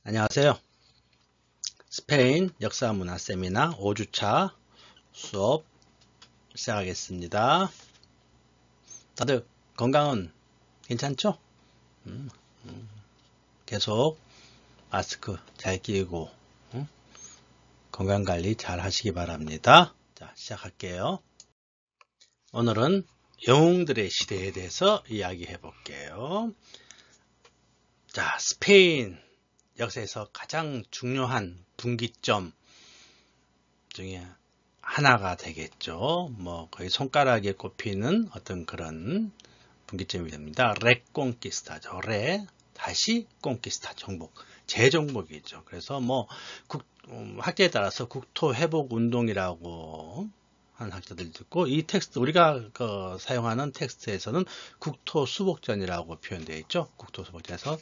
안녕하세요. 스페인 역사문화 세미나 5주차 수업 시작하겠습니다. 다들 건강은 괜찮죠? 계속 마스크 잘 끼고 건강관리 잘 하시기 바랍니다. 자, 시작할게요. 오늘은 영웅들의 시대에 대해서 이야기해 볼게요. 자, 스페인 역사에서 가장 중요한 분기점 중에 하나가 되겠죠. 뭐 거의 손가락에 꼽히는 어떤 그런 분기점이 됩니다. 레콩키스타죠. 다시 콩키스타 정복, 재정복이죠. 그래서 뭐 학자에 따라서 국토 회복 운동이라고 하는 학자들도 있고, 이 텍스트 우리가 사용하는 텍스트에서는 국토 수복전이라고 표현되어 있죠. 국토 수복전에서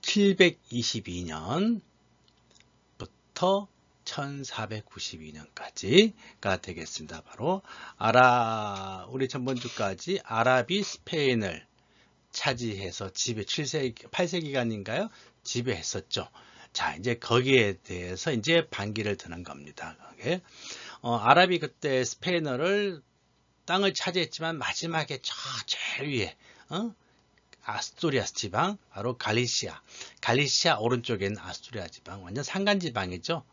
722년부터 1492년까지가 되겠습니다. 바로 우리 전번주까지 아랍이 스페인을 차지해서 8세기간인가요? 지배했었죠. 자, 이제 거기에 대해서 이제 반기를 드는 겁니다. 아랍이 그때 스페인어를 땅을 차지했지만 마지막에 제일 위에 아스투리아스 지방, 바로 갈리시아 오른쪽에 있는 아스투리아 지방, 완전 산간 지방이죠.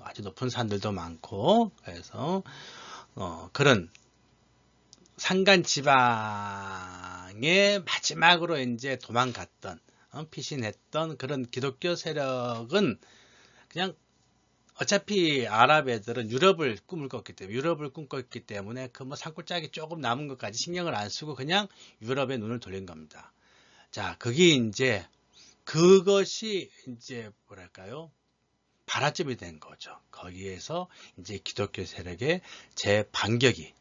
아주 높은 산들도 많고, 그래서 그런 산간 지방에 마지막으로 이제 도망갔던, 피신했던 그런 기독교 세력은 그냥 어차피 아랍 애들은 유럽을 꿈꿨기 때문에 그 뭐 산골짜기 조금 남은 것까지 신경을 안 쓰고 그냥 유럽에 눈을 돌린 겁니다. 자, 그것이 이제 뭐랄까요? 발화점이 된 거죠. 거기에서 이제 기독교 세력의 재반격이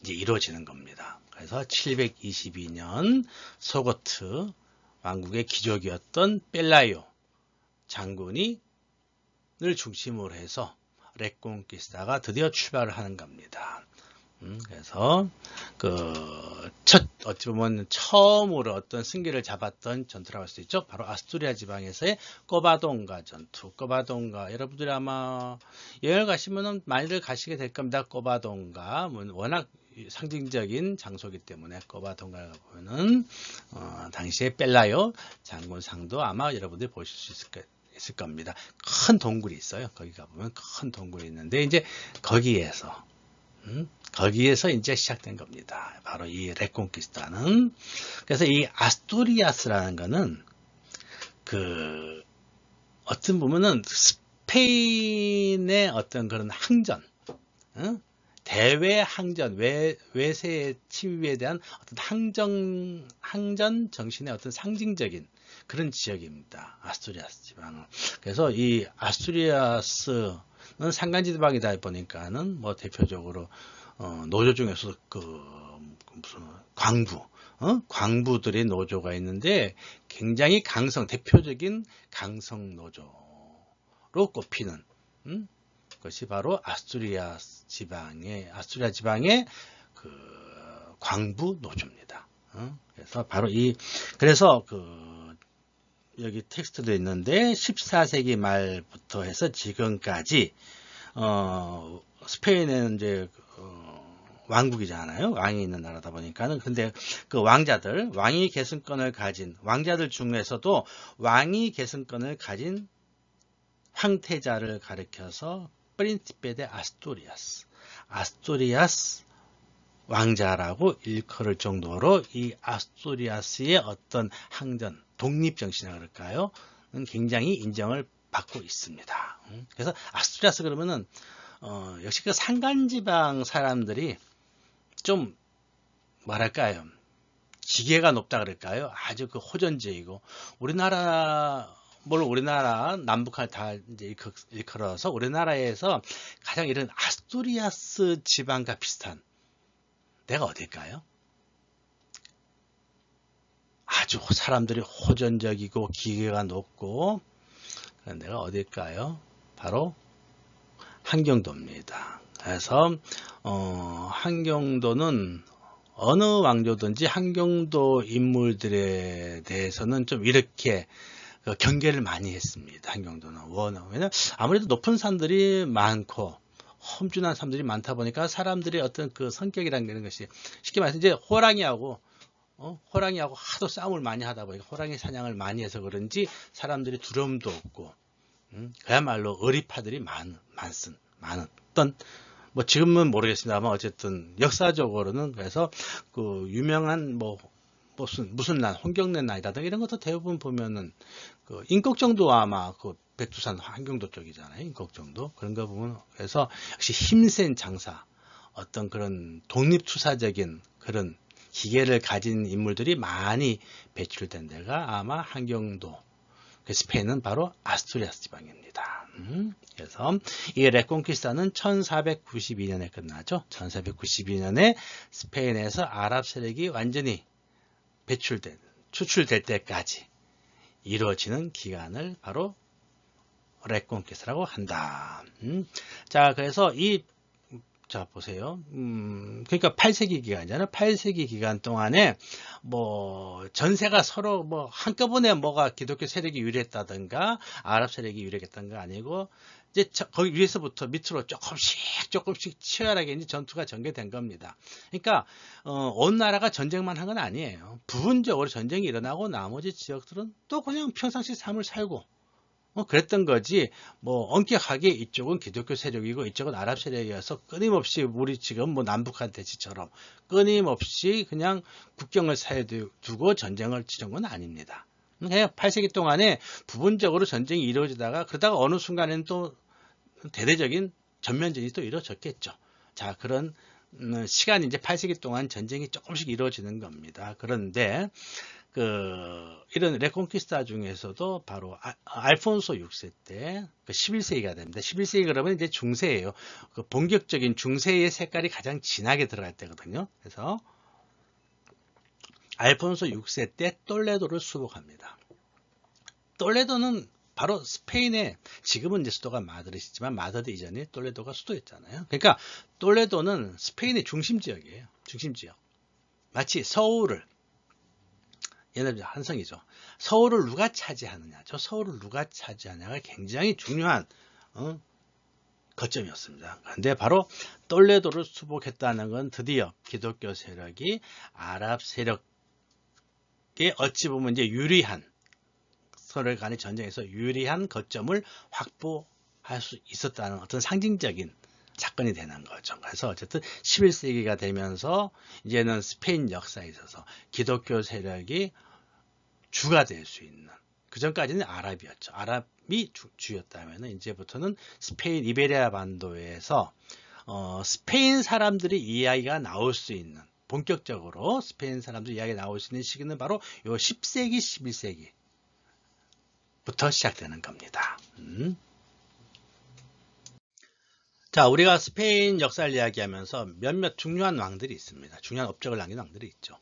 이제 이루어지는 겁니다. 그래서 722년 소고트 왕국의 귀족이었던 펠라요 장군이 을 중심으로 해서 레콩키스타가 드디어 출발을 하는 겁니다. 그래서 어찌 보면 처음으로 어떤 승기를 잡았던 전투라고 할 수 있죠. 바로 아스투리아 지방에서의 꼬바동가 전투. 꼬바동가, 여러분들이 아마 여행 가시면은 많이들 가시게 될 겁니다. 꼬바동가 워낙 상징적인 장소이기 때문에 꼬바동가를 보면은 당시에 펠라요 장군상도 아마 여러분들이 보실 수 있을 겁니다. 큰 동굴이 있어요. 거기 가보면 큰 동굴이 있는데, 이제 거기에서 이제 시작된 겁니다. 바로 이 레콩키스타는. 그래서 이 아스투리아스라는 거는 어떤 보면은 스페인의 어떤 그런 항전, 대외 항전, 외세의 침입에 대한 어떤 항전 정신의 어떤 상징적인 그런 지역입니다. 아스투리아스 지방은. 그래서 이 아스투리아스는 산간지 지방이다 보니까는 뭐 대표적으로 노조 중에서 무슨 광부들의 노조가 있는데 굉장히 대표적인 강성 노조로 꼽히는 것이 바로 아스투리아 지방의 광부 노조입니다. 그래서 바로 그래서 여기 텍스트도 있는데 14세기 말부터 해서 지금까지 스페인은 이제 왕국이잖아요. 왕이 있는 나라다 보니까는. 근데 그 왕이 계승권을 가진 왕자들 중에서도 왕이 계승권을 가진 황태자를 가리켜서 프린시페 데 아스투리아스 왕자라고 일컬을 정도로 이 아스투리아스의 어떤 항전, 독립정신이라 그럴까요? 굉장히 인정을 받고 있습니다. 그래서 아스투리아스 그러면은 역시 그 산간지방 사람들이 좀 뭐랄까요? 지계가 높다 그럴까요? 아주 호전적이고, 우리나라 남북한 다 이제 일컬어서 우리나라에서 가장 이런 아스투리아스 지방과 비슷한 데가 어딜까요? 아주 사람들이 호전적이고 기계가 높고 그런 데가 어딜까요? 바로 한경도입니다. 그래서 한경도는 어느 왕조든지 한경도 인물들에 대해서는 좀 이렇게 그 경계를 많이 했습니다. 한경도는 왜냐면 아무래도 높은 산들이 많고 험준한 산들이 많다 보니까 사람들의 어떤 그 성격이라는 것이 쉽게 말해서 이제 호랑이하고 하도 싸움을 많이 하다 보니까 호랑이 사냥을 많이 해서 그런지 사람들이 두려움도 없고 그야말로 어리파들이 많은 어떤 뭐 지금은 모르겠습니다만 어쨌든 역사적으로는 그래서 그 유명한 뭐 무슨 난 홍경래 난이라든가 이런 것도 대부분 보면은 그 인걱정도 아마 그 백두산 한경도 쪽이잖아요. 인걱정도 그런 거 보면 그래서 역시 힘센 장사 어떤 그런 독립투사적인 그런 기계를 가진 인물들이 많이 배출된 데가 아마 한경도 스페인은 바로 아스투리아스 지방입니다. 그래서 이 레콘키스타는 1492년에 끝나죠. 1492년에 스페인에서 아랍 세력이 완전히 추출될 때까지 이루어지는 기간을 바로 레콘키스타라고 한다. 자, 그래서 자, 보세요. 그러니까 8세기 기간이잖아요. 8세기 기간 동안에, 뭐, 전세가 서로 뭐, 한꺼번에 뭐가 기독교 세력이 유리했다든가, 아랍 세력이 유리했다든가 아니고, 이제 거기 위에서부터 밑으로 조금씩 치열하게 이제 전투가 전개된 겁니다. 그러니까, 어느 나라가 전쟁만 한 건 아니에요. 부분적으로 전쟁이 일어나고 나머지 지역들은 또 그냥 평상시 삶을 살고, 그랬던 거지, 뭐, 엄격하게 이쪽은 기독교 세력이고 이쪽은 아랍 세력이어서 끊임없이 우리 지금 뭐 남북한 대치처럼 끊임없이 그냥 국경을 사이에 두고 전쟁을 치른 건 아닙니다. 그냥 8세기 동안에 부분적으로 전쟁이 이루어지다가 그러다가 어느 순간에는 또 대대적인 전면전이 또 이루어졌겠죠. 자, 그런 시간이 이제 8세기 동안 전쟁이 조금씩 이루어지는 겁니다. 그런데, 이런 레콘키스타 중에서도 바로 알폰소 6세 때, 11세기가 됩니다. 11세기 그러면 이제 중세예요. 본격적인 중세의 색깔이 가장 진하게 들어갈 때거든요. 그래서, 알폰소 6세 때 똘레도를 수복합니다. 똘레도는 바로 스페인의, 지금은 이제 수도가 마드리드지만 마드리드 이전에 똘레도가 수도였잖아요. 그러니까 똘레도는 스페인의 중심 지역이에요. 중심 지역. 마치 서울을, 얘네들 한성이죠. 서울을 누가 차지하느냐, 저 서울을 누가 차지하냐가 굉장히 중요한 거점이었습니다. 그런데 바로 똘레도를 수복했다는 건 드디어 기독교 세력이 아랍 세력에 어찌 보면 이제 유리한 서로 간의 전쟁에서 유리한 거점을 확보할 수 있었다는 어떤 상징적인 사건이 되는 거죠. 그래서 어쨌든 11세기가 되면서 이제는 스페인 역사에 있어서 기독교 세력이 주가 될 수 있는, 그 전까지는 아랍이었죠. 아랍이 주였다면 이제부터는 스페인 이베리아 반도에서 스페인 사람들이 이야기가 나올 수 있는, 본격적으로 스페인 사람들이 이야기가 나올 수 있는 시기는 바로 요 10세기, 11세기부터 시작되는 겁니다. 자, 우리가 스페인 역사를 이야기하면서 몇몇 중요한 왕들이 있습니다. 중요한 업적을 남긴 왕들이 있죠.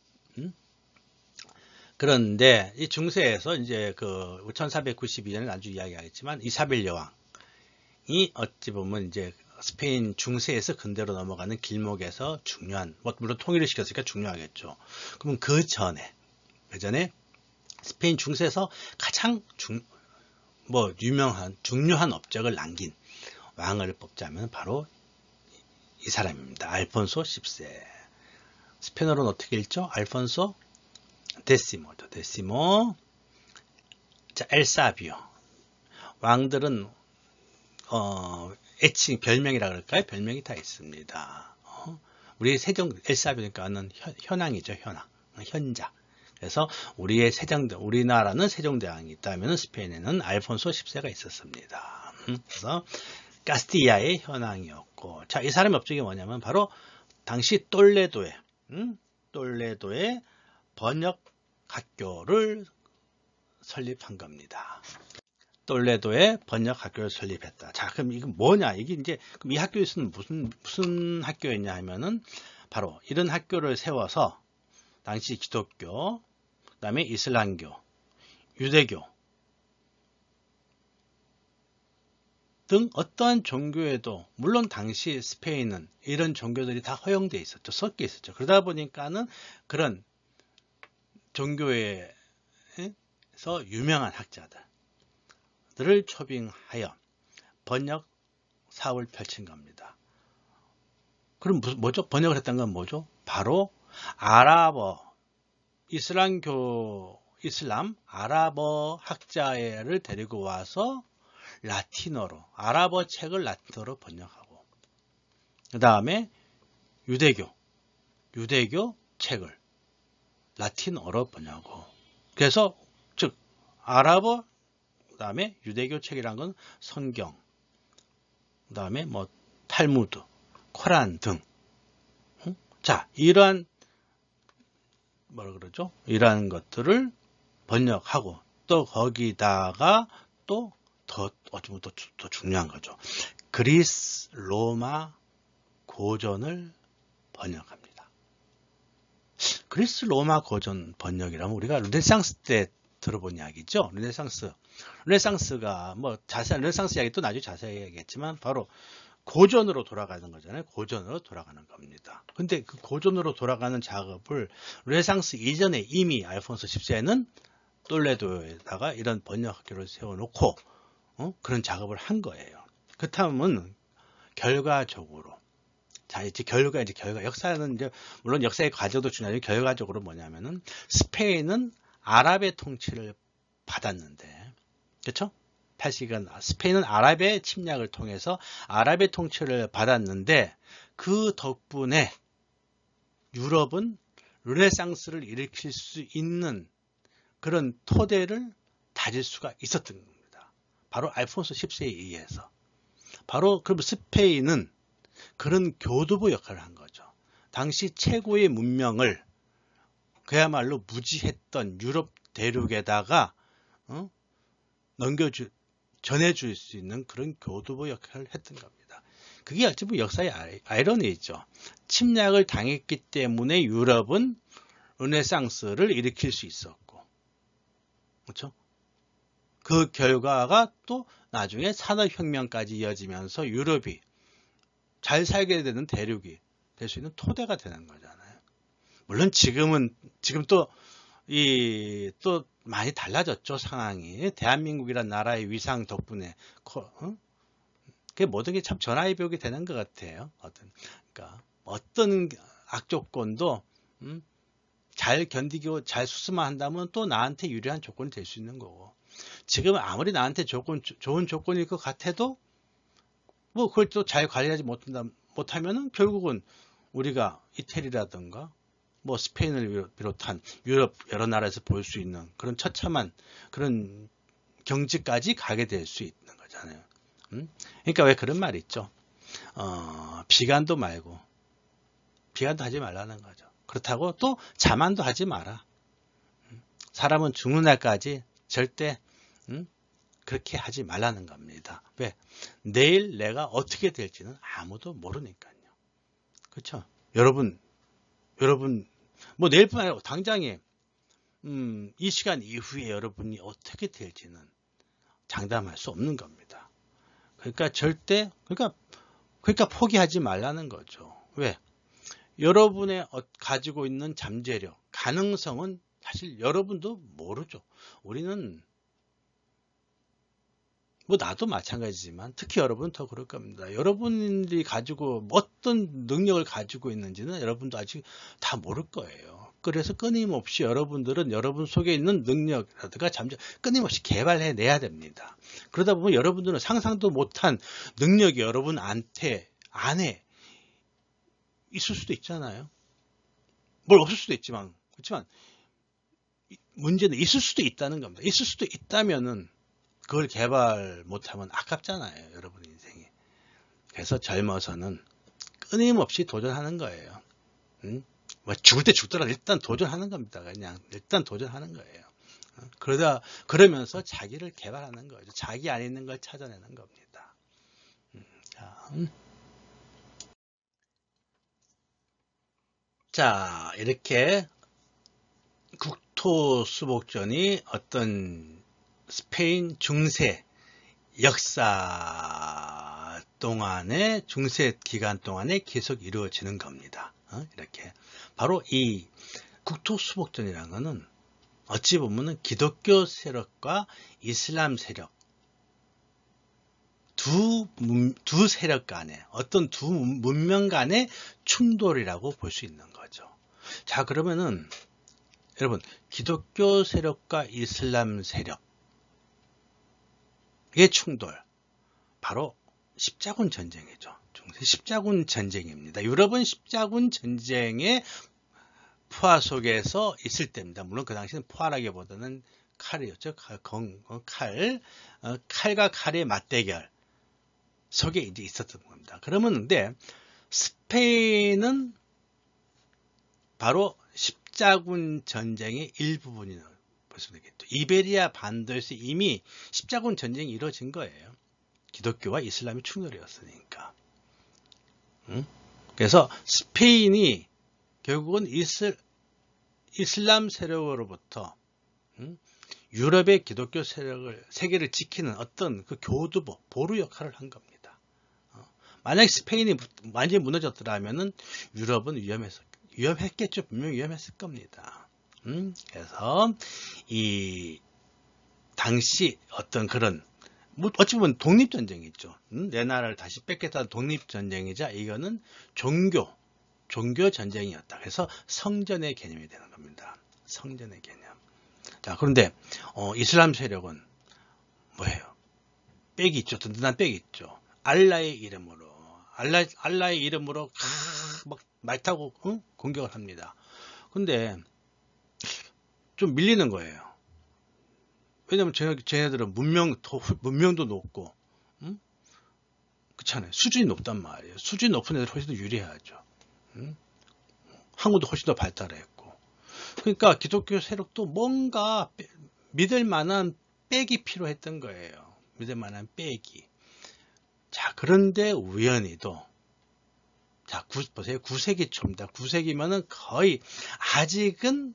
그런데 이 중세에서 이제 1492년에 나중에 이야기하겠지만 이사벨 여왕이 어찌 보면 이제 스페인 중세에서 근대로 넘어가는 길목에서 중요한, 물론 통일을 시켰으니까 중요하겠죠. 그러면 그 전에 스페인 중세에서 가장 유명한, 중요한 업적을 남긴 왕을 뽑자면 바로 이 사람입니다. 알폰소 10세. 스페인어로는 어떻게 읽죠? 알폰소 데시모죠. 데시모. 자, 엘사비오. 왕들은 애칭, 별명이라 그럴까요? 별명이 다 있습니다. 우리 엘사비오니까는 현왕이죠. 현왕. 현자. 그래서 우리나라는 세종대왕이 있다면 스페인에는 알폰소 10세가 있었습니다. 그래서 카스티아의 현왕이었고, 자, 이 사람의 업적이 뭐냐면 바로 당시 똘레도에 번역 학교를 설립한 겁니다. 똘레도에 번역 학교를 설립했다. 자, 그럼 이건 뭐냐? 그럼 이 학교에서는 무슨 학교였냐 하면은 바로 이런 학교를 세워서 당시 기독교, 그다음에 이슬람교, 유대교 등 어떠한 종교에도, 물론 당시 스페인은 이런 종교들이 다 허용되어 있었죠. 섞여 있었죠. 그러다 보니까는 그런 종교에서 유명한 학자들, 학자들을 초빙하여 번역 사업을 펼친 겁니다. 그럼 뭐죠? 번역을 했던 건 뭐죠? 바로 아랍어, 이슬람 아랍어 학자를 데리고 와서 라틴어로, 아랍어 책을 라틴어로 번역하고, 그 다음에 유대교 책을 라틴어로 번역하고, 그래서 즉 아랍어, 그 다음에 유대교 책이란 건 성경, 그 다음에 뭐 탈무드, 코란 등. 자, 이러한 뭐라 그러죠? 이러한 것들을 번역하고, 또 거기다가 또 어쩌면 더 중요한 거죠. 그리스 로마 고전을 번역합니다. 그리스 로마 고전 번역이라면 우리가 르네상스 때 들어본 이야기죠. 르네상스가 뭐 자세한 르네상스 이야기 또 나중에 자세히 얘기했지만 바로 고전으로 돌아가는 거잖아요. 고전으로 돌아가는 겁니다. 근데 그 고전으로 돌아가는 작업을 르네상스 이전에 이미 알폰소 10세는 똘레도에다가 이런 번역학교를 세워놓고 그런 작업을 한 거예요. 그렇다면 결과적으로 이제 결과 역사는 이제 물론 역사의 과정도 중요하지만 결과적으로 뭐냐면은 스페인은 아랍의 통치를 받았는데, 그렇죠? 8세기간 스페인은 아랍의 침략을 통해서 아랍의 통치를 받았는데 그 덕분에 유럽은 르네상스를 일으킬 수 있는 그런 토대를 다질 수가 있었던 겁니다. 바로 알폰소 10세에 의해서. 바로 그럼 스페인은 그런 교두보 역할을 한 거죠. 당시 최고의 문명을 그야말로 무지했던 유럽 대륙에다가 전해줄 수 있는 그런 교두보 역할을 했던 겁니다. 그게 어찌 보면 역사의 아이러니죠. 침략을 당했기 때문에 유럽은 르네상스를 일으킬 수 있었고, 그렇죠? 그 결과가 또 나중에 산업혁명까지 이어지면서 유럽이 잘 살게 되는 대륙이 될 수 있는 토대가 되는 거잖아요. 물론 지금 또 많이 달라졌죠, 상황이. 대한민국이란 나라의 위상 덕분에 그게 모든 게 참 전화위복이 되는 것 같아요. 그러니까 어떤 악조건도 잘 견디고 잘 수습만 한다면 또 나한테 유리한 조건이 될 수 있는 거고, 지금 아무리 나한테 좋은 조건일 것 같아도 뭐 그걸 또 잘 관리하지 못하면은 결국은 우리가 이태리라든가 뭐 스페인을 비롯한 유럽 여러 나라에서 볼 수 있는 그런 처참한 그런 경지까지 가게 될 수 있는 거잖아요. 그러니까 왜 그런 말이 있죠. 비관도 하지 말라는 거죠. 그렇다고 또 자만도 하지 마라. 사람은 죽는 날까지 절대 그렇게 하지 말라는 겁니다. 왜? 내일 내가 어떻게 될지는 아무도 모르니까요. 그렇죠? 여러분 뭐 내일뿐 아니라 당장에 이 시간 이후에 여러분이 어떻게 될지는 장담할 수 없는 겁니다. 그러니까 그러니까 포기하지 말라는 거죠. 왜? 여러분의 가지고 있는 잠재력, 가능성은 사실 여러분도 모르죠. 우리는 뭐 나도 마찬가지지만 특히 여러분은 더 그럴 겁니다. 여러분들이 가지고 어떤 능력을 가지고 있는지는 여러분도 아직 다 모를 거예요. 그래서 끊임없이 여러분들은 여러분 속에 있는 능력이라든가 잠재 끊임없이 개발해 내야 됩니다. 그러다 보면 여러분들은 상상도 못한 능력이 여러분 안에 있을 수도 있잖아요. 뭘 없을 수도 있지만, 그렇지만 문제는 있을 수도 있다는 겁니다. 있을 수도 있다면은 그걸 개발 못하면 아깝잖아요, 여러분 인생이. 그래서 젊어서는 끊임없이 도전하는 거예요. 뭐 죽을 때 죽더라도 일단 도전하는 겁니다. 그냥 일단 도전하는 거예요. 그러면서 자기를 개발하는 거죠. 자기 안에 있는 걸 찾아내는 겁니다. 자, 이렇게 국토수복전이 어떤 스페인 중세 역사 동안에 중세 기간 동안에 계속 이루어지는 겁니다. 이렇게 바로 이 국토수복전이라는 것은 어찌 보면은 기독교 세력과 이슬람 세력 두 세력 간의 어떤 두 문명 간의 충돌이라고 볼 수 있는 거죠. 자, 그러면은 여러분, 기독교 세력과 이슬람 세력의 충돌, 바로 십자군 전쟁이죠. 십자군 전쟁입니다. 유럽은 십자군 전쟁의 포화 속에서 있을 때입니다. 물론 그 당시는 포화라기보다는 칼이었죠. 칼과 칼의 맞대결 속에 이제 있었던 겁니다. 그러면 근데 스페인은 바로 십자군 전쟁의 일부분이라고 볼 수 있겠죠. 이베리아 반도에서 이미 십자군 전쟁이 이루어진 거예요. 기독교와 이슬람의 충돌이었으니까. 그래서 스페인이 결국은 이슬람 세력으로부터 유럽의 기독교 세계를 지키는 어떤 그 교두보, 보루 역할을 한 겁니다. 만약 스페인이 완전히 무너졌더라면은 유럽은 위험했겠죠. 분명히 위험했을 겁니다. 그래서 이 당시 어떤 그런 어찌 보면 독립전쟁이죠. 내 나라를 다시 뺏겠다는 독립전쟁이자 이거는 종교 전쟁이었다. 그래서 성전의 개념이 되는 겁니다. 성전의 개념. 자, 그런데 이슬람 세력은 뭐예요? 빽이 있죠. 든든한 빽이 있죠. 알라의 이름으로 막 말 타고 공격을 합니다. 근데 좀 밀리는 거예요. 왜냐면 쟤네들은 문명도 높고, 그렇잖아요. 수준이 높단 말이에요. 수준이 높은 애들 훨씬 더 유리하죠. 한국도 훨씬 더 발달했고. 그러니까 기독교 세력도 뭔가 믿을 만한 빽이 필요했던 거예요. 믿을 만한 빽이. 자, 그런데 우연히도, 자, 보세요. 9세기 초입니다. 9세기면은 거의, 아직은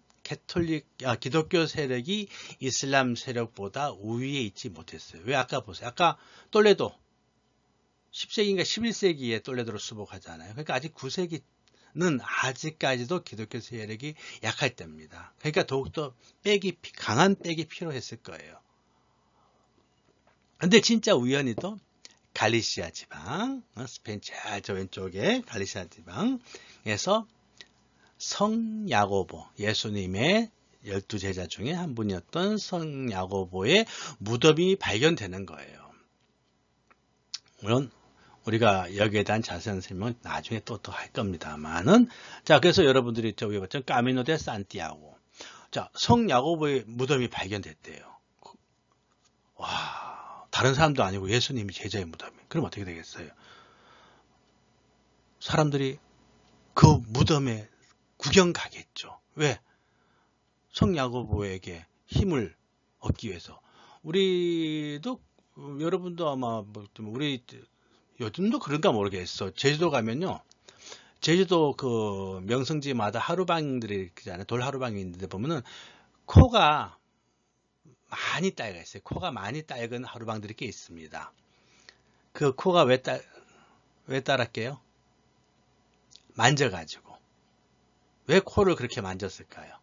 기독교 세력이 이슬람 세력보다 우위에 있지 못했어요. 왜? 아까 보세요. 아까 똘레도 10세기인가 11세기에 똘레도를 수복하잖아요. 그러니까 아직 9세기는 아직까지도 기독교 세력이 약할 때입니다. 그러니까 더욱더 강한 빽이 필요했을 거예요. 근데 진짜 우연히도 갈리시아 지방, 스페인 저 왼쪽에 갈리시아 지방에서 성 야고보, 예수님의 12제자 중에 한 분이었던 성 야고보의 무덤이 발견되는 거예요. 물론 우리가 여기에 대한 자세한 설명은 나중에 또 할 겁니다만은, 자, 그래서 여러분들이 저기 봤죠? 까미노 데 산티아고. 자, 성 야고보의 무덤이 발견됐대요. 와, 다른 사람도 아니고 예수님이 제자의 무덤이. 그럼 어떻게 되겠어요? 사람들이 그 무덤에 구경 가겠죠. 왜? 성 야고보에게 힘을 얻기 위해서. 우리도, 여러분도 아마 우리 요즘도 그런가 모르겠어. 제주도 가면요, 제주도 그 명성지마다 하루방들이 있잖아요. 돌 하루방이 있는데 보면은 코가 많이 딸려 있어요. 코가 많이 딸근 하루방들이 꽤 있습니다. 그 코가 왜 딸았게요? 만져가지고. 왜 코를 그렇게 만졌을까요?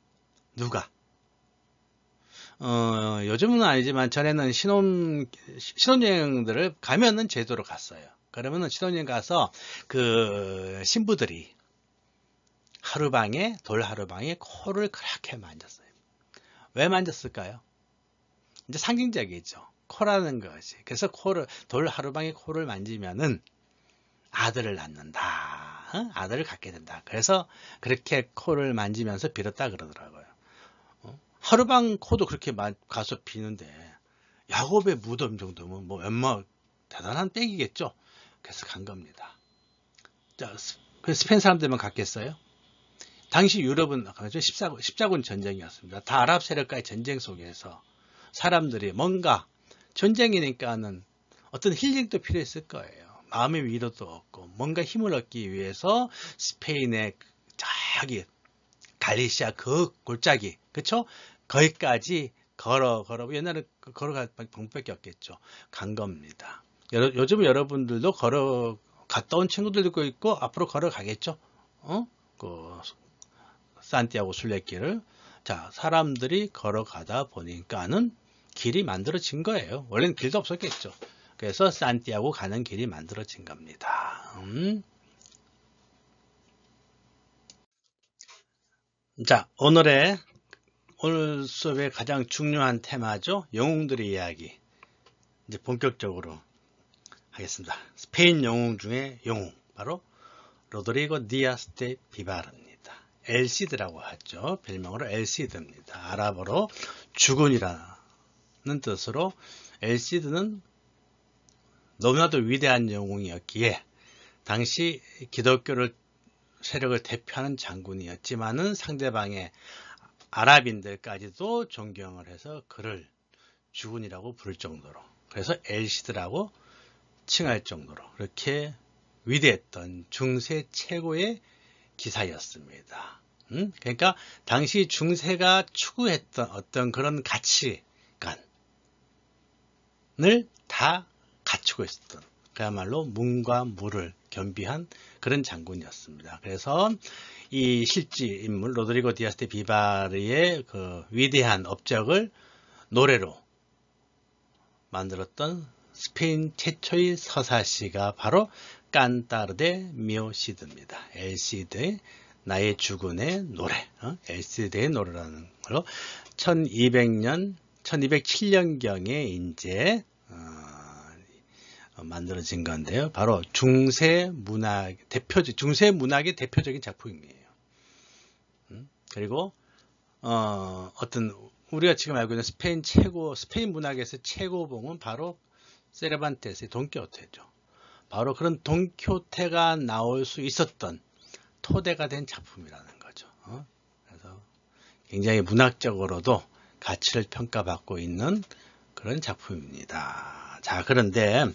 누가? 요즘은 아니지만 전에는 신혼여행들을 가면은 제주도로 갔어요. 그러면은 신혼여행 가서 그 신부들이 돌 하루방에 코를 그렇게 만졌어요. 왜 만졌을까요? 이제 상징적이죠. 코라는 것이. 그래서 돌 하루방에 코를 만지면은 아들을 낳는다. 아들을 갖게 된다. 그래서 그렇게 코를 만지면서 빌었다 그러더라고요. 하루방 코도 그렇게 가서 비는데 야곱의 무덤 정도면 뭐 대단한 빽이겠죠. 그래서 간 겁니다. 자, 스페인 사람들만 갔겠어요? 당시 유럽은 십자군 전쟁이었습니다. 다 아랍 세력과의 전쟁 속에서 사람들이 뭔가 전쟁이니까는 어떤 힐링도 필요했을 거예요. 마음의 위로도 얻고 뭔가 힘을 얻기 위해서 스페인의 저기 갈리시아 그 골짜기, 그쵸? 거기까지 걸어 옛날에 걸어갈 방법밖에 없겠죠. 간 겁니다. 요즘 여러분들도 갔다 온 친구들도 있고 앞으로 걸어가겠죠. 그 산티아고 순례길을. 자, 사람들이 걸어가다 보니까는 길이 만들어진 거예요. 원래는 길도 없었겠죠. 그래서 산티아고 가는 길이 만들어진 겁니다. 자, 오늘 수업의 가장 중요한 테마죠. 영웅들의 이야기. 이제 본격적으로 하겠습니다. 스페인 영웅 중에 영웅, 바로 로드리고 디아스 데 비바르입니다. 엘시드라고 하죠. 별명으로 엘시드입니다. 아랍어로 주군이라는 뜻으로 엘시드는 너무나도 위대한 영웅이었기에 당시 기독교를 세력을 대표하는 장군이었지만은 상대방의 아랍인들까지도 존경을 해서 그를 주군이라고 부를 정도로, 그래서 엘시드라고 칭할 정도로 그렇게 위대했던 중세 최고의 기사였습니다. 그러니까 당시 중세가 추구했던 어떤 그런 가치관을 다 갖추고 있었던, 그야말로 문과 무를 겸비한 그런 장군이었습니다. 그래서 이 실제 인물 로드리고 디아스 데 비바르의 그 위대한 업적을 노래로 만들었던 스페인 최초의 서사시가 바로 깐타르 데 미오시드입니다. 엘시드의 나의 주군의 노래, 엘시드의 노래라는 걸로 1207년경에 이제 만들어진 건데요. 바로 중세 문학의 대표적인 작품이에요. 그리고 어떤 우리가 지금 알고 있는 스페인 문학에서 최고봉은 바로 세르반테스의 돈키호테죠. 바로 그런 돈키호테가 나올 수 있었던 토대가 된 작품이라는 거죠. 그래서 굉장히 문학적으로도 가치를 평가받고 있는 그런 작품입니다. 자, 그런데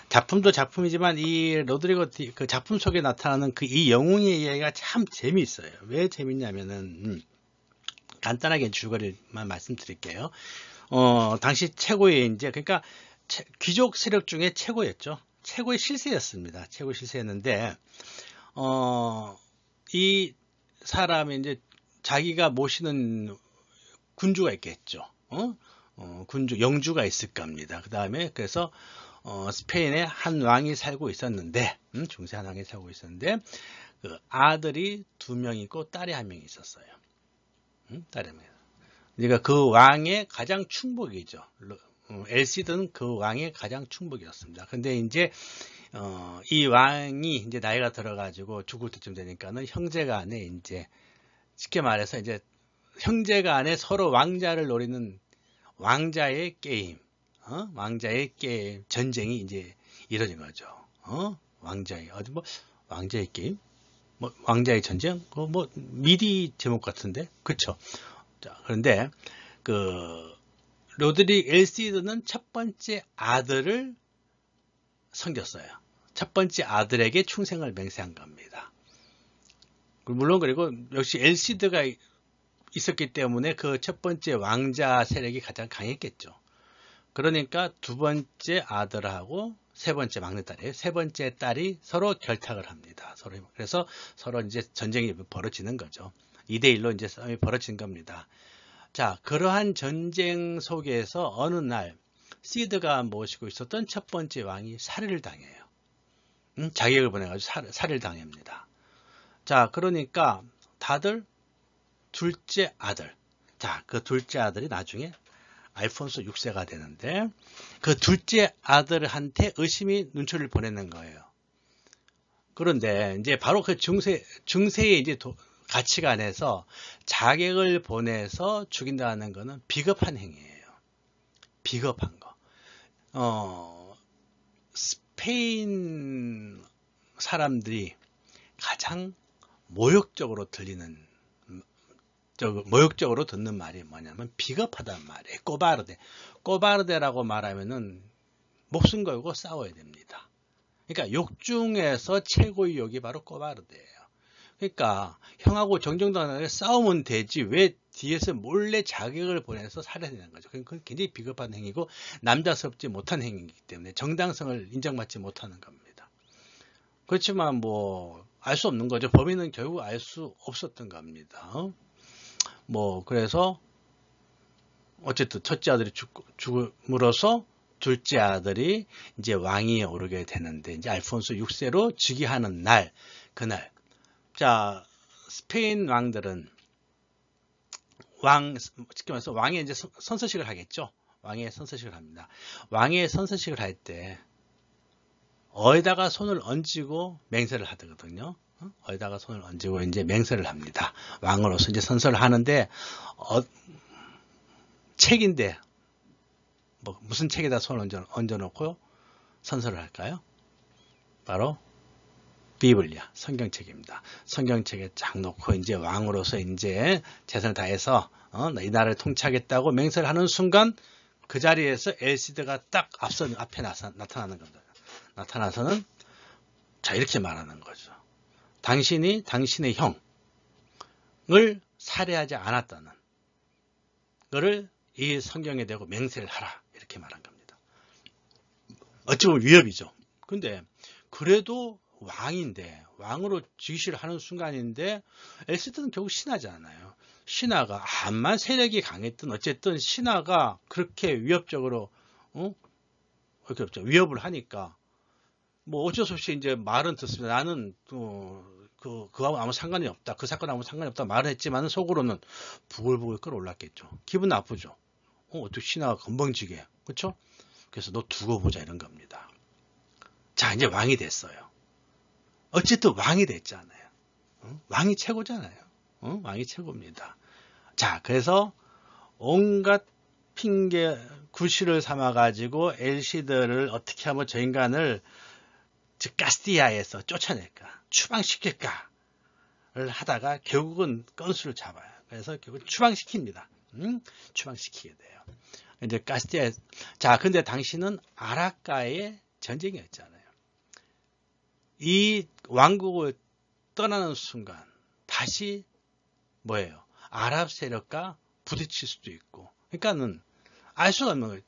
작품도 작품이지만 이 로드리고 그 작품 속에 나타나는 그 이 영웅의 이야기가 참 재미있어요. 왜 재밌냐면은 간단하게 줄거리만 말씀드릴게요. 당시 최고의 이제 그러니까 귀족 세력 중에 최고였죠. 최고의 실세였습니다. 최고 실세였는데 이 사람이 이제 자기가 모시는 군주가 있겠죠. 군주 영주가 있을 겁니다. 그 다음에 그래서 스페인에 한 왕이 살고 있었는데 중세 한 왕이 살고 있었는데 그 아들이 2명 있고 딸이 1명 있었어요. 딸이 1명. 그러니까 그 왕의 가장 충복이죠. 엘시드는 그 왕의 가장 충복이었습니다. 근데 이제 이 왕이 이제 나이가 들어가지고 죽을 때쯤 되니까는 형제간에 이제 쉽게 말해서 이제 형제간에 서로 왕자를 노리는 왕자의 게임, 전쟁이 이제 이뤄진 거죠. 왕자의 게임, 왕자의 전쟁, 미디 제목 같은데, 그렇죠? 자, 그런데 엘시드는 첫 번째 아들을 섬겼어요. 첫 번째 아들에게 충성을 맹세한 겁니다. 물론 그리고 역시 엘시드가 있었기 때문에 그 첫 번째 왕자 세력이 가장 강했겠죠. 그러니까 2번째 아들하고 3번째 막내딸이에요. 3번째 딸이 서로 결탁을 합니다. 그래서 서로 이제 전쟁이 벌어지는 거죠. 2대1로 이제 싸움이 벌어진 겁니다. 자, 그러한 전쟁 속에서 어느 날 시드가 모시고 있었던 첫 번째 왕이 살해를 당해요. 자객을 보내가지고 살해를 당합니다. 자, 그러니까 다들 둘째 아들. 자, 그 둘째 아들이 나중에 알폰소 6세가 되는데 그 둘째 아들한테 의심이 눈초리를 보내는 거예요. 그런데 이제 바로 그 중세의 이제 가치관에서 자객을 보내서 죽인다는 것은 비겁한 행위예요. 비겁한 거. 스페인 사람들이 가장 모욕적으로 듣는 말이 뭐냐면 비겁하단 말이에요. 꼬바르데라고 말하면은 목숨 걸고 싸워야 됩니다. 그러니까 욕 중에서 최고의 욕이 바로 꼬바르데예요. 그러니까 형하고 정정당당하게 싸우면 되지 왜 뒤에서 몰래 자객을 보내서 살해야 되는 거죠. 그건 굉장히 비겁한 행위고 남자스럽지 못한 행위이기 때문에 정당성을 인정받지 못하는 겁니다. 그렇지만 알 수 없는 거죠. 범인은 결국 알 수 없었던 겁니다. 그래서 어쨌든 첫째 아들이 죽음으로써 둘째 아들이 이제 왕위에 오르게 되는데, 이제 알폰소 6세로 즉위하는 날, 그날. 자, 스페인 왕들은 쉽게 말해서 왕의 이제 선서식을 하겠죠. 왕의 선서식을 합니다. 왕의 선서식을 할 때, 어에다가 손을 얹고 맹세를 하거든요. 어에다가 손을 얹고 이제 맹세를 합니다. 왕으로서 이제 선서를 하는데, 책인데, 무슨 책에다 손을 얹어놓고 선서를 할까요? 바로 비블리아, 성경책입니다. 성경책에 쫙 놓고 이제 왕으로서 이제 최선을 다해서 이 나라를 통치하겠다고 맹세를 하는 순간 그 자리에서 엘시드가 딱 앞에 나타나는 겁니다. 나타나서는 자 이렇게 말하는 거죠. 당신이 당신의 형을 살해하지 않았다는 거를 이 성경에 대고 맹세를 하라 이렇게 말한 겁니다. 어찌 보면 위협이죠. 근데 그래도 왕인데 왕으로 즉위를 하는 순간인데 엘시드는 결국 신하잖아요. 신하가 암만 세력이 강했든 어쨌든 신하가 그렇게 위협적으로 위협을 하니까 뭐 어쩔 수 없이 이제 말은 듣습니다. 나는 그하고 아무 상관이 없다. 그 사건 아무 상관이 없다 말을 했지만 속으로는 부글부글 끓어올랐겠죠. 기분 나쁘죠. 어떻게 신하가 건방지게 그렇죠? 그래서 너 두고 보자 이런 겁니다. 자 이제 왕이 됐어요. 어쨌든 왕이 됐잖아요. 왕이 최고잖아요. 왕이 최고입니다. 자, 그래서 온갖 핑계, 구실을 삼아가지고 엘시드를 어떻게 하면 저 인간을 즉 가스티아에서 쫓아낼까, 추방시킬까를 하다가 결국은 건수를 잡아요. 그래서 결국 추방시킵니다. 추방시키게 돼요. 이제 가스티아, 자, 근데 당신은 아라카의 전쟁이었잖아요. 이 왕국을 떠나는 순간 다시 뭐예요? 아랍 세력과 부딪힐 수도 있고 그러니까는 알 수가 없는 거예요.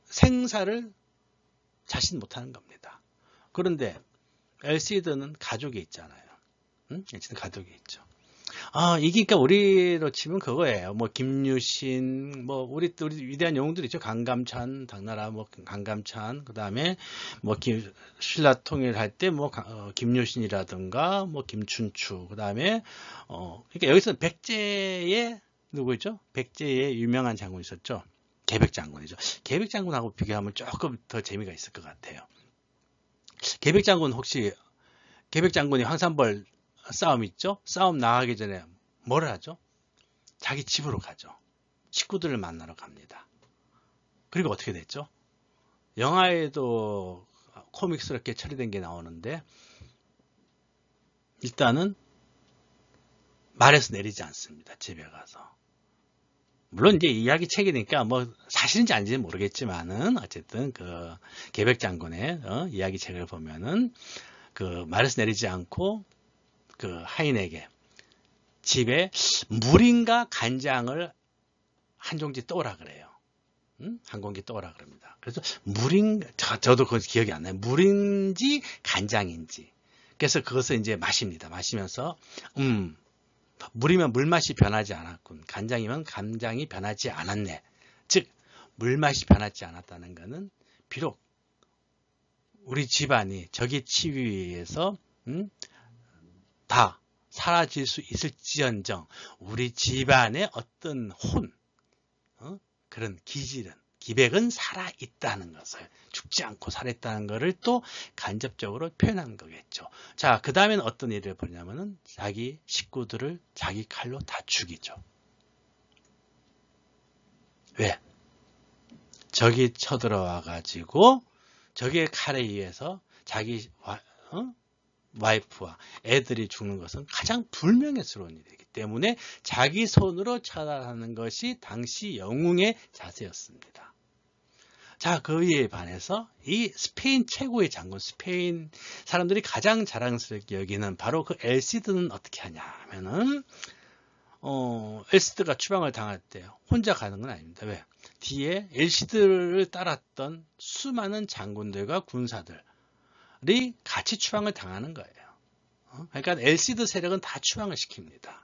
생사를 자신 못하는 겁니다. 그런데 엘시드는 가족이 있잖아요. 엘시드 가족이 있죠. 이게 그러니까 우리로 치면 그거예요. 뭐 김유신, 뭐 우리 위대한 영웅들 있죠. 강감찬, 당나라 뭐 강감찬, 그다음에 뭐 신라 통일할 때 뭐 김유신이라든가 뭐 김춘추, 그다음에 그러니까 여기서 백제의 누구 있죠? 백제의 유명한 장군 있었죠. 계백장군이죠. 계백장군하고 비교하면 조금 더 재미가 있을 것 같아요. 계백장군 혹시 계백장군이 황산벌 싸움 있죠? 싸움 나가기 전에 뭘 하죠? 자기 집으로 가죠. 식구들을 만나러 갑니다. 그리고 어떻게 됐죠? 영화에도 코믹스럽게 처리된 게 나오는데 일단은 말에서 내리지 않습니다. 집에 가서. 물론 이제 이야기 책이니까 뭐 사실인지 아닌지는 모르겠지만은 어쨌든 그 계백장군의 이야기 책을 보면은 그 말에서 내리지 않고 그 하인에게 집에 물인가 간장을 한 종지 떠오라 그래요. 한 공기 떠오라 그럽니다. 그래서 물인가 저도 그건 기억이 안 나요. 물인지 간장인지. 그래서 그것을 이제 마십니다. 마시면서 물이면 물맛이 변하지 않았군. 간장이면 간장이 변하지 않았네. 즉 물맛이 변하지 않았다는 것은 비록 우리 집안이 적의 치위에서 다 사라질 수 있을지언정 우리 집안의 어떤 그런 기백은 살아있다는 것을 죽지 않고 살아있다는 것을 또 간접적으로 표현한 거겠죠. 자, 그 다음에는 어떤 일을 벌냐면은 자기 식구들을 자기 칼로 다 죽이죠. 왜? 적이 쳐들어와 가지고 적의 칼에 의해서 자기 와이프와 애들이 죽는 것은 가장 불명예스러운 일이기 때문에 자기 손으로 처단하는 것이 당시 영웅의 자세였습니다. 자, 그에 반해서 이 스페인 최고의 장군, 스페인 사람들이 가장 자랑스럽게 여기는 바로 그 엘시드는 어떻게 하냐 하면은 엘시드가 추방을 당할 때 혼자 가는 건 아닙니다. 왜? 뒤에 엘시드를 따랐던 수많은 장군들과 군사들 이 같이 추방을 당하는 거예요. 그러니까 엘시드 세력은 다 추방을 시킵니다.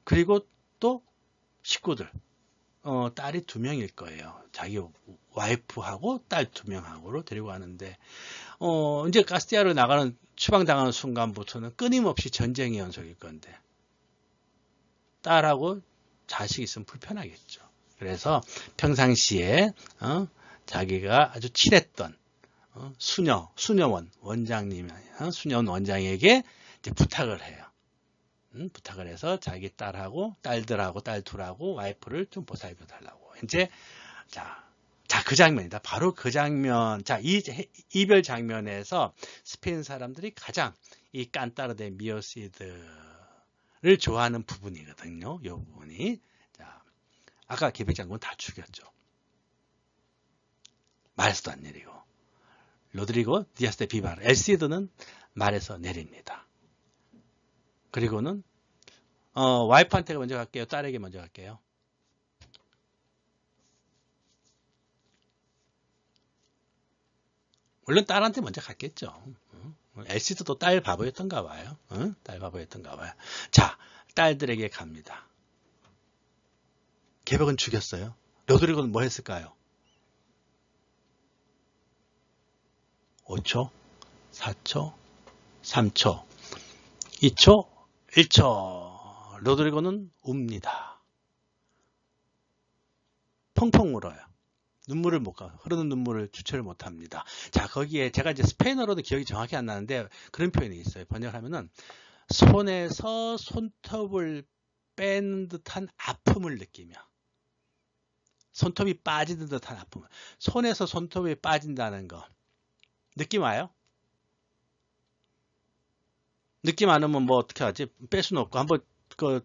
그리고 또 식구들, 딸이 2명일 거예요. 자기 와이프하고 딸 2명하고로 데리고 가는데 이제 카스티아로 나가는 추방당하는 순간부터는 끊임없이 전쟁의 연속일 건데 딸하고 자식 있으면 불편하겠죠. 그래서 평상시에 자기가 아주 친했던 수녀원 원장님, 수녀원 원장에게 이제 부탁을 해요. 부탁을 해서 자기 딸하고 딸들하고 딸 둘하고 와이프를 좀 보살펴 달라고. 이제 자, 그 장면이다. 바로 그 장면. 자, 이 이별 장면에서 스페인 사람들이 가장 이 깐타르데 미오시드를 좋아하는 부분이거든요. 이 부분이. 자, 아까 계백장군 다 죽였죠. 말에서도 안 내리고. 로드리고 디아스 데 비바르, 엘시드는 말에서 내립니다. 그리고는 와이프한테 먼저 갈게요. 딸에게 먼저 갈게요. 물론 딸한테 먼저 갔겠죠. 엘시드도 딸 바보였던가 봐요. 딸 바보였던가 봐요. 자, 딸들에게 갑니다. 계백은 죽였어요. 로드리고는 뭐 했을까요? 5초, 4초, 3초, 2초, 1초. 로드리고는 웁니다. 펑펑 울어요. 눈물을 못 가, 흐르는 눈물을 주체를 못 합니다. 자, 거기에 제가 이제 스페인어로도 기억이 정확히 안 나는데 그런 표현이 있어요. 번역하면은 손에서 손톱을 빼는 듯한 아픔을 느끼며, 손톱이 빠지는 듯한 아픔. 손에서 손톱이 빠진다는 거 느낌 와요? 느낌 안 오면 뭐 어떻게 하지? 뺄 수는 없고 한번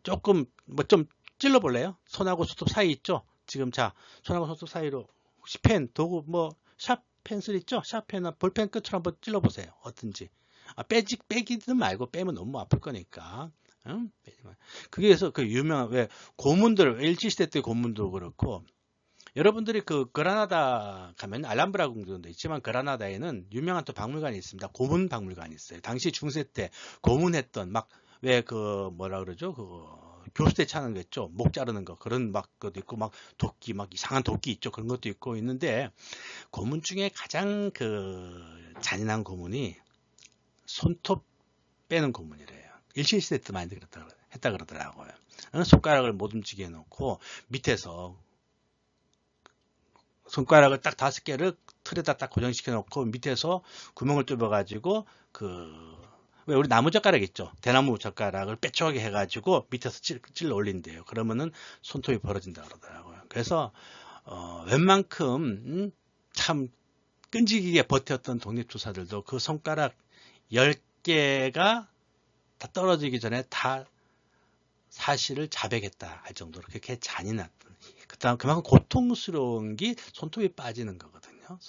조금 뭐 좀 찔러 볼래요? 손하고 손톱 사이 있죠? 지금 자, 손하고 손톱 사이로 혹시 펜, 도구 뭐 샵 펜슬 있죠? 샵 펜이나 볼펜 끝으로 한번 찔러 보세요. 어떤지. 빼기는 말고 빼면 너무 아플 거니까. 응? 그게서 그 유명한 왜 고문들 일제시대 때 고문도 그렇고 여러분들이 그 그라나다 가면 알람브라 궁전도 있지만 그라나다에는 유명한 또 박물관이 있습니다. 고문 박물관이 있어요. 당시 중세 때 고문했던 막 왜 그 뭐라 그러죠? 교수 때 차는 거 있죠. 목 자르는 거 그런 막 것도 있고 막 도끼 막 이상한 도끼 있죠. 그런 것도 있고 있는데 고문 중에 가장 그 잔인한 고문이 손톱 빼는 고문이래요. 일제시대 때 많이 했다 그러더라고요. 손가락을 못 움직여 놓고 밑에서 손가락을 딱 5개를 틀에다 딱 고정시켜 놓고 밑에서 구멍을 뚫어 가지고 왜 우리 나무 젓가락 있죠? 대나무 젓가락을 빼쪽하게 해가지고 밑에서 찔러 올린대요. 그러면은 손톱이 벌어진다 그러더라고요. 그래서 웬만큼 참 끈질기게 버텼던 독립투사들도 그 손가락 10개가 다 떨어지기 전에 다 사실을 자백했다 할 정도로 그렇게 잔인했던. 그다음 그만큼 고통스러운 게 손톱이 빠지는 거거든요.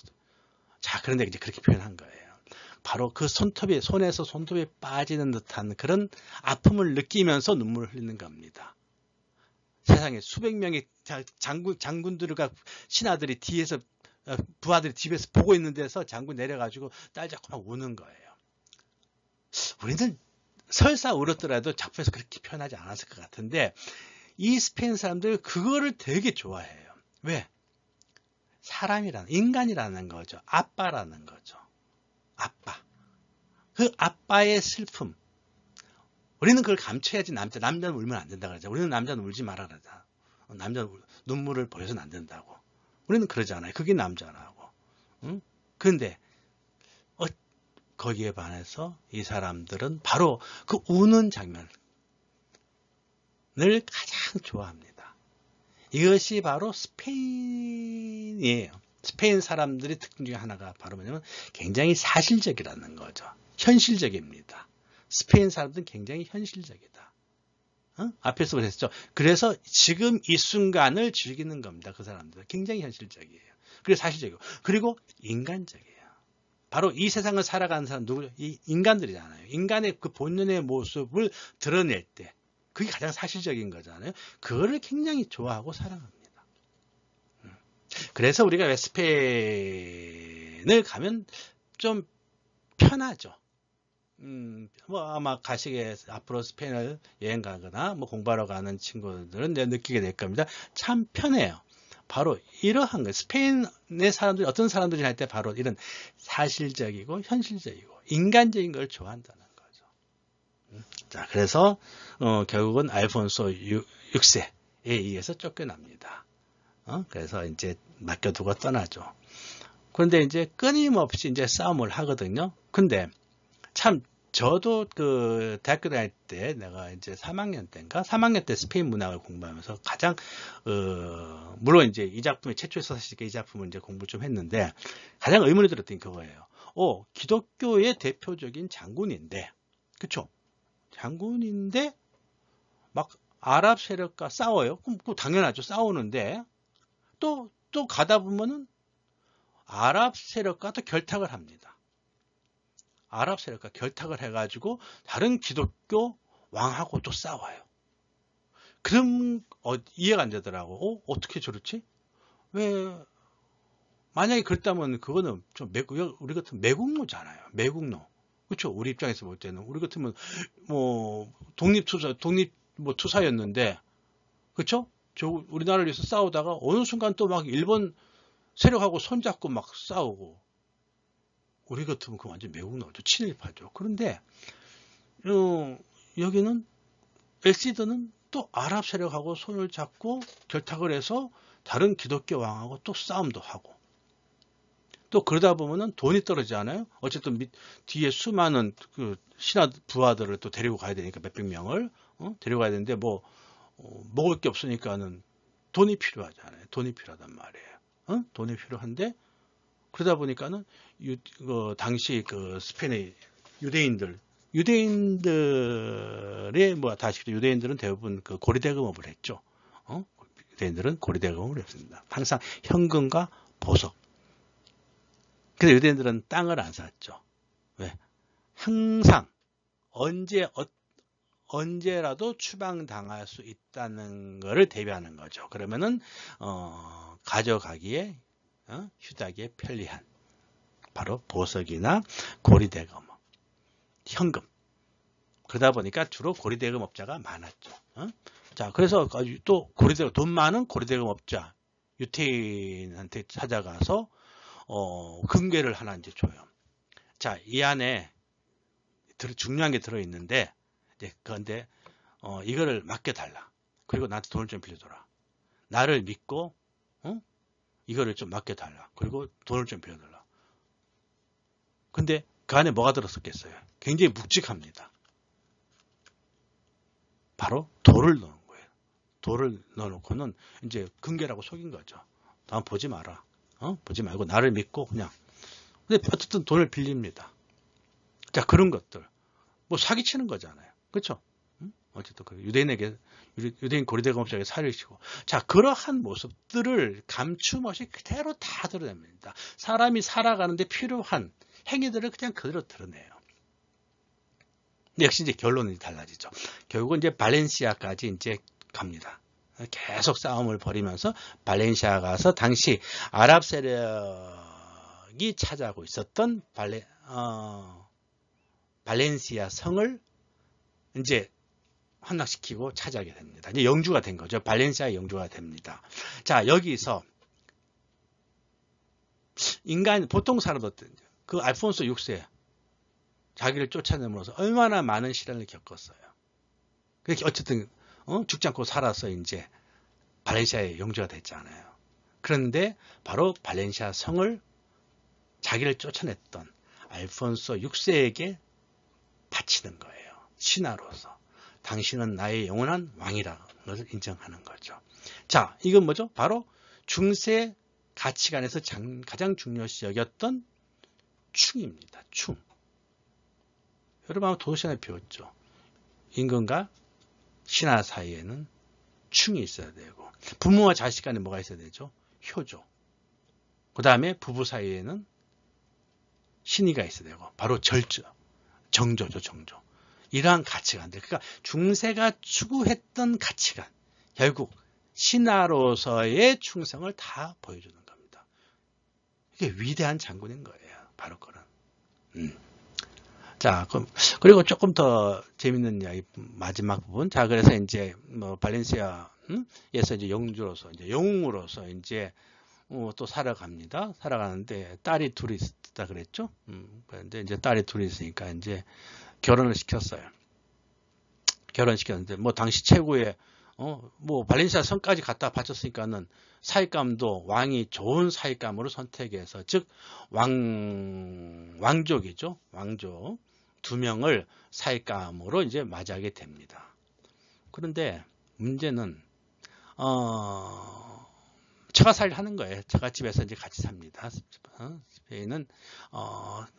자, 그런데 이제 그렇게 표현한 거예요. 바로 그 손에서 손톱이 빠지는 듯한 그런 아픔을 느끼면서 눈물을 흘리는 겁니다. 세상에 수백 명의 장군들과 신하들이 뒤에서, 부하들이 집에서 보고 있는 데서 장군 내려가지고 딸 잡고 막 우는 거예요. 우리는 설사 울었더라도 작품에서 그렇게 표현하지 않았을 것 같은데, 이 스페인 사람들 그거를 되게 좋아해요. 왜? 인간이라는 거죠. 아빠라는 거죠. 아빠. 그 아빠의 슬픔. 우리는 그걸 감춰야지 남자는 울면 안 된다 그러죠. 우리는 남자는 울지 말아 그러자. 남자는 눈물을 보여서는 안 된다고. 우리는 그러지 않아요. 그게 남자라고. 응? 그런데 거기에 반해서 이 사람들은 바로 그 우는 장면을 가장 좋아합니다. 이것이 바로 스페인이에요. 스페인 사람들의 특징 중에 하나가 바로 뭐냐면 굉장히 사실적이라는 거죠. 현실적입니다. 스페인 사람들은 굉장히 현실적이다. 앞에서 그랬죠. 그래서 지금 이 순간을 즐기는 겁니다. 그 사람들은 굉장히 현실적이에요. 그리고 사실적이고 그리고 인간적이에요. 바로 이 세상을 살아가는 사람 누구죠? 이 인간들이잖아요. 인간의 그 본연의 모습을 드러낼 때 그게 가장 사실적인 거잖아요. 그거를 굉장히 좋아하고 사랑합니다. 그래서 우리가 왜 스페인을 가면 좀 편하죠. 뭐 아마 가시게 앞으로 스페인을 여행 가거나 뭐 공부하러 가는 친구들은 내가 느끼게 될 겁니다. 참 편해요. 바로 이러한 거 스페인의 사람들이 어떤 사람들이 할 때 바로 이런 사실적이고 현실적이고 인간적인 걸 좋아한다는 거죠. 자, 그래서 결국은 알폰소 6세에 의해서 쫓겨납니다. 그래서 이제 맡겨두고 떠나죠. 그런데 이제 끊임없이 이제 싸움을 하거든요. 근데 참 저도 그 대학교 다닐 때 내가 이제 3학년 때인가 3학년 때 스페인 문학을 공부하면서 가장 물론 이제 이 작품이 최초의 서사시니까 이 작품을 이제 공부 좀 했는데 가장 의문이 들었던 게 그거예요. 기독교의 대표적인 장군인데, 그쵸? 장군인데 막 아랍 세력과 싸워요. 그럼 당연하죠. 싸우는데 또 가다 보면은 아랍 세력과 또 결탁을 합니다. 아랍 세력과 결탁을 해가지고 다른 기독교 왕하고 또 싸워요. 그럼 이해가 안 되더라고. 어떻게 저렇지? 왜 만약에 그랬다면 그거는 좀 우리 같은 매국노잖아요. 매국노. 그렇죠? 우리 입장에서 볼 때는 우리 같으면 뭐 투사였는데, 그렇죠? 우리나라를 위해서 싸우다가 어느 순간 또 막 일본 세력하고 손잡고 막 싸우고. 우리 같으면 그 완전 매국노죠. 친일파죠. 그런데 여기는 엘시드는 또 아랍 세력하고 손을 잡고 결탁을 해서 다른 기독교 왕하고 또 싸움도 하고. 또 그러다 보면은 돈이 떨어지지 않아요? 어쨌든 뒤에 수많은 그 신하 부하들을 또 데리고 가야 되니까 몇백 명을 데리고 가야 되는데 먹을 게 없으니까는 돈이 필요하잖아요. 돈이 필요하단 말이에요. 돈이 필요한데 그러다 보니까는 당시 그 스페인의 유대인들의 다시피 유대인들은 대부분 그 고리대금업을 했죠. 유대인들은 고리대금업을 했습니다. 항상 현금과 보석. 근데 유대인들은 땅을 안 샀죠. 왜? 항상 언제라도 추방당할 수 있다는 것을 대비하는 거죠. 그러면은 가져가기에 휴대하기에 편리한 바로 보석이나 고리대금, 현금. 그러다 보니까 주로 고리대금업자가 많았죠. 자, 그래서 또 돈 많은 고리대금업자 유태인한테 찾아가서 금괴를 하나 이제 줘요. 자, 이 안에 중요한 게 들어있는데, 그런데 이거를 맡겨달라. 그리고 나한테 돈을 좀 빌려줘라. 나를 믿고, 이거를 좀 맡겨달라. 그리고 돈을 좀 빌려달라. 근데 그 안에 뭐가 들었었겠어요? 굉장히 묵직합니다. 바로 돌을 넣은 거예요. 돌을 넣어놓고는 이제 금괴라고 속인 거죠. 다음 보지 마라. 보지 말고 나를 믿고 그냥. 근데 어쨌든 돈을 빌립니다. 자, 그런 것들. 사기치는 거잖아요. 그렇죠? 어쨌든 유대인 고리대금업자에게 살을 치고. 자, 그러한 모습들을 감춤 없이 그대로 다 드러냅니다. 사람이 살아가는데 필요한 행위들을 그냥 그대로 드러내요. 근데 역시 이제 결론이 달라지죠. 결국은 이제 발렌시아까지 이제 갑니다. 계속 싸움을 벌이면서 발렌시아 가서 당시 아랍 세력이 차지하고 있었던 발렌시아 성을 이제 함락시키고 차지하게 됩니다. 이제 영주가 된 거죠. 발렌시아의 영주가 됩니다. 자, 여기서 보통 사람들 그 알폰소 6세 자기를 쫓아내면서 얼마나 많은 시련을 겪었어요. 그렇게 어쨌든 죽지 않고 살아서 이제 발렌시아의 영주가 됐잖아요. 그런데 바로 발렌시아 성을 자기를 쫓아냈던 알폰소 6세에게 바치는 거예요. 신하로서. 당신은 나의 영원한 왕이라는 것을 인정하는 거죠. 자, 이건 뭐죠? 바로 중세 가치관에서 가장 중요시 여겼던 충입니다. 충. 여러분 아마 도시안에 배웠죠. 임금과 신하 사이에는 충이 있어야 되고 부모와 자식 간에 뭐가 있어야 되죠? 효조. 그 다음에 부부 사이에는 신의가 있어야 되고 바로 정조죠. 정조. 이러한 가치관들. 그러니까 중세가 추구했던 가치관. 결국 신하로서의 충성을 다 보여주는 겁니다. 이게 위대한 장군인 거예요. 바로 그런. 자, 그리고 조금 더 재밌는 이야기, 마지막 부분. 자, 그래서 이제, 발렌시아, 에서 이제 영주로서, 이제 영웅으로서 이제, 또 살아갑니다. 살아가는데, 딸이 둘이 있다 그랬죠? 그런데 이제 딸이 둘이 있으니까 이제 결혼을 시켰어요. 결혼시켰는데, 당시 최고의, 발렌시아 성까지 갖다 바쳤으니까는 사익감도 왕이 좋은 사익감으로 선택해서, 즉, 왕족이죠. 왕족. 2명을 사익감으로 이제 맞이하게 됩니다. 그런데 문제는, 처가살이를 하는 거예요. 처갓집에서 이제 같이 삽니다. 스페인은,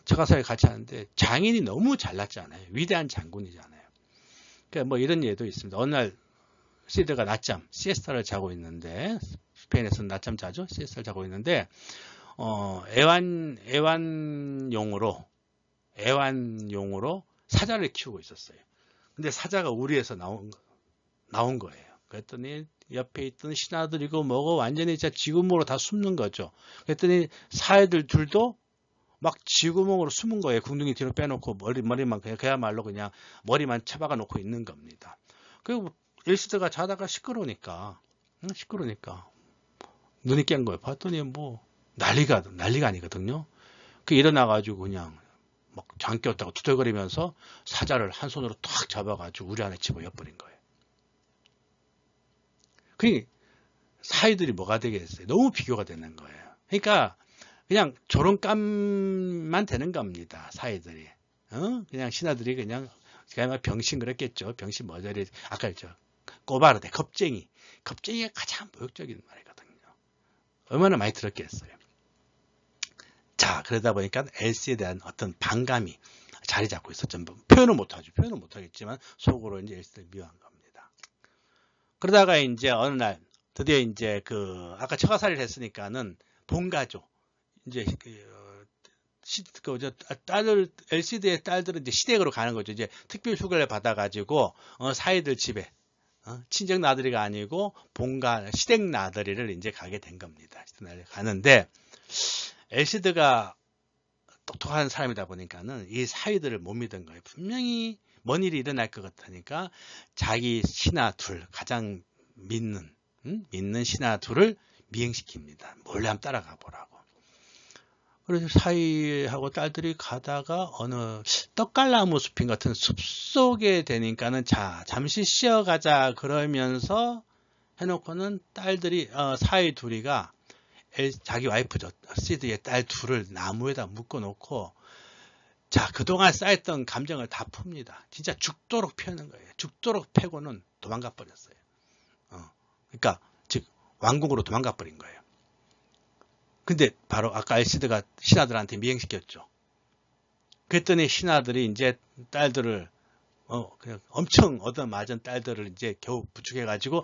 처가살이를 같이 하는데 장인이 너무 잘났잖아요. 위대한 장군이잖아요. 그러니까 이런 예도 있습니다. 어느 날 시드가 낮잠, 시에스타를 자고 있는데, 스페인에서는 낮잠 자죠? 시에스타를 자고 있는데, 애완용으로 사자를 키우고 있었어요. 근데 사자가 우리에서 나온 거예요. 그랬더니 옆에 있던 신하들이고 뭐고 완전히 진짜 쥐구멍으로 다 숨는 거죠. 그랬더니 사애들 둘도 막 쥐구멍으로 숨은 거예요. 궁둥이 뒤로 빼놓고 머리만 그야말로 그냥 머리만 쳐박아 놓고 있는 겁니다. 그리고 엘시드가 자다가 시끄러우니까 눈이 깬 거예요. 봤더니 난리가 아니거든요. 그 일어나가지고 그냥 막 잠겼다고 투덜거리면서 사자를 한 손으로 탁 잡아가지고 우리 안에 집어넣어버린 거예요. 그 사이들이 뭐가 되겠어요? 너무 비교가 되는 거예요. 그러니까 그냥 조롱감만 되는 겁니다. 사이들이. 그냥 신하들이 그냥 병신 그랬겠죠. 병신 머저리 아까 했죠. 꼬바르데 겁쟁이가 가장 모욕적인 말이거든요. 얼마나 많이 들었겠어요. 자, 그러다 보니까 엘시에 대한 어떤 반감이 자리 잡고 있었죠. 표현은 못하겠지만 속으로 이제 엘시를 미워한 겁니다. 그러다가 이제 어느 날 드디어 이제 아까 처가살이를 했으니까는 본가족 이제 엘시드의 딸들은 이제 시댁으로 가는 거죠. 이제 특별 휴가를 받아가지고 사이들 집에 친정 나들이가 아니고 본가 시댁 나들이를 이제 가게 된 겁니다. 시댁 나들이 가는데 엘시드가 똑똑한 사람이다 보니까는 이 사이들을 못 믿은 거예요. 분명히 뭔 일이 일어날 것 같으니까 자기 신하 둘 가장 믿는 신하 둘을 미행시킵니다. 몰래 한번 따라가 보라고. 그래서 사이하고 딸들이 가다가 어느 떡갈나무 숲인 같은 숲 속에 되니까는 잠시 쉬어가자 그러면서 해놓고는 딸들이 사이 둘이가 자기 와이프죠. 시드의 딸 둘을 나무에다 묶어놓고 그동안 쌓였던 감정을 다 풉니다. 진짜 죽도록 패는 거예요. 죽도록 패고는 도망가 버렸어요. 그러니까 즉 왕궁으로 도망가 버린 거예요. 근데 바로 아까 엘시드가 신하들한테 미행시켰죠. 그랬더니 신하들이 이제 딸들을 그냥 엄청 얻어맞은 딸들을 이제 겨우 부축해가지고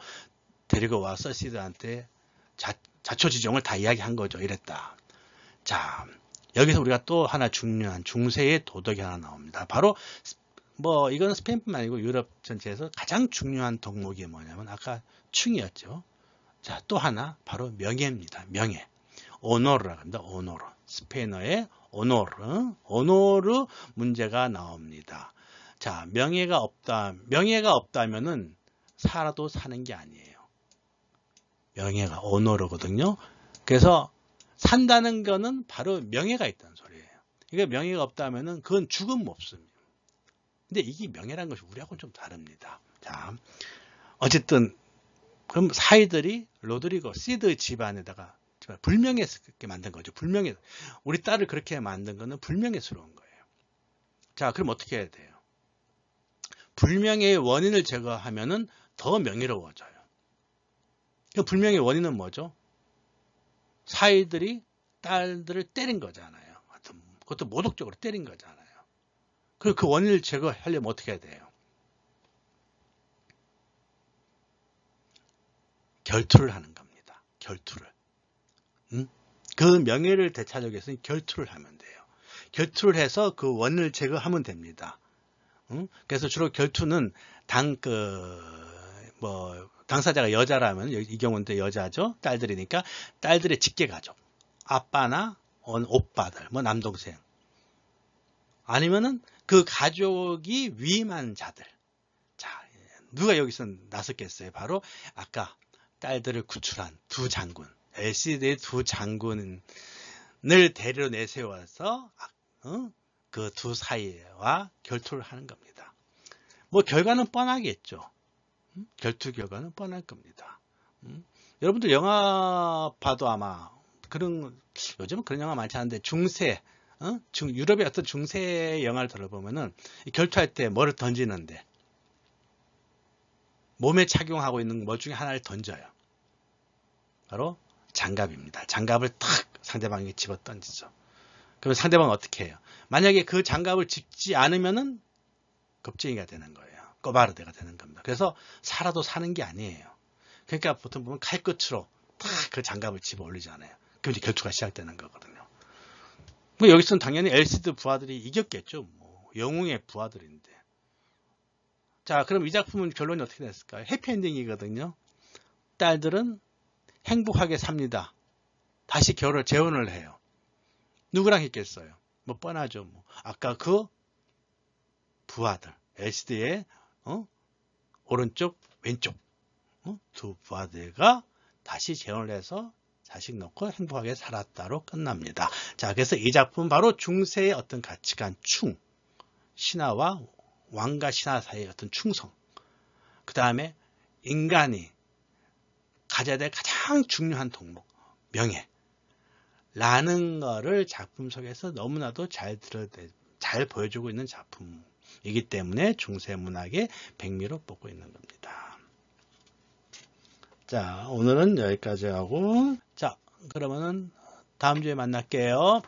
데리고 와서 시드한테 자초지종을 다 이야기한 거죠. 이랬다. 자, 여기서 우리가 또 하나 중요한 중세의 도덕이 하나 나옵니다. 바로 이거는 스페인뿐만 아니고 유럽 전체에서 가장 중요한 덕목이 뭐냐면 아까 충이었죠. 자, 또 하나 바로 명예입니다. 명예. 오노르라고 합니다. 오노르. 스페인어의 오노르 문제가 나옵니다. 자, 명예가 없다면은 살아도 사는 게 아니에요. 명예가 오노르거든요. 그래서 산다는 거는 바로 명예가 있다는 소리예요. 그러니까 명예가 없다면은 그건 죽음 없습니다. 근데 이게 명예라는 것이 우리하고는 좀 다릅니다. 자, 어쨌든 그럼 사이들이 로드리고 시드 집안에다가 불명예스럽게 만든 거죠. 우리 딸을 그렇게 만든 거는 불명예스러운 거예요. 자, 그럼 어떻게 해야 돼요? 불명예의 원인을 제거하면은 더 명예로워져요. 그 불명예의 원인은 뭐죠? 사이들이 딸들을 때린 거잖아요. 그것도 모독적으로 때린 거잖아요. 그리고 그 원인을 제거하려면 어떻게 해야 돼요? 결투를 하는 겁니다. 결투를. 그 명예를 되찾기 위해서는 결투를 하면 돼요. 결투를 해서 그 원인을 제거하면 됩니다. 그래서 주로 결투는 당사자가 여자라면 이 경우는 여자죠. 딸들이니까 딸들의 직계 가족, 아빠나 오빠들, 남동생, 아니면은 그 가족이 위임한 자들. 자, 누가 여기서 나섰겠어요? 바로 아까 딸들을 구출한 두 장군, LCD의 두 장군을 데리러 내세워서 그 두 사이와 결투를 하는 겁니다. 뭐 결과는 뻔하겠죠. 결투 결과는 뻔할 겁니다. 여러분들 영화 봐도 아마 요즘은 그런 영화 많지 않은데 중세, 유럽의 어떤 중세 영화를 들어보면은 결투할 때 뭐를 던지는데 몸에 착용하고 있는 뭐 중에 하나를 던져요. 바로 장갑입니다. 장갑을 탁 상대방에게 집어 던지죠. 그러면 상대방은 어떻게 해요? 만약에 그 장갑을 짚지 않으면은 겁쟁이가 되는 거예요. 꼬바르데가 되는 겁니다. 그래서 살아도 사는 게 아니에요. 그러니까 보통 보면 칼끝으로 탁 그 장갑을 집어 올리잖아요. 그럼 이제 결투가 시작되는 거거든요. 뭐 여기서는 당연히 엘시드 부하들이 이겼겠죠. 뭐 영웅의 부하들인데. 자, 그럼 이 작품은 결론이 어떻게 됐을까요? 해피엔딩이거든요. 딸들은 행복하게 삽니다. 다시 재혼을 해요. 누구랑 했겠어요? 뭐 뻔하죠. 뭐. 아까 그 부하들, LCD의 오른쪽, 왼쪽 두 부하들과 다시 재혼을 해서 자식 놓고 행복하게 살았다로 끝납니다. 자, 그래서 이 작품은 바로 중세의 어떤 가치관, 신하와 왕과 신하 사이의 어떤 충성, 그 다음에 인간이 가져야 될 가장 중요한 덕목, 명예라는 거를 작품 속에서 너무나도 잘 보여주고 있는 작품이기 때문에 중세 문학의 백미로 뽑고 있는 겁니다. 자, 오늘은 여기까지 하고, 자, 그러면은 다음 주에 만날게요.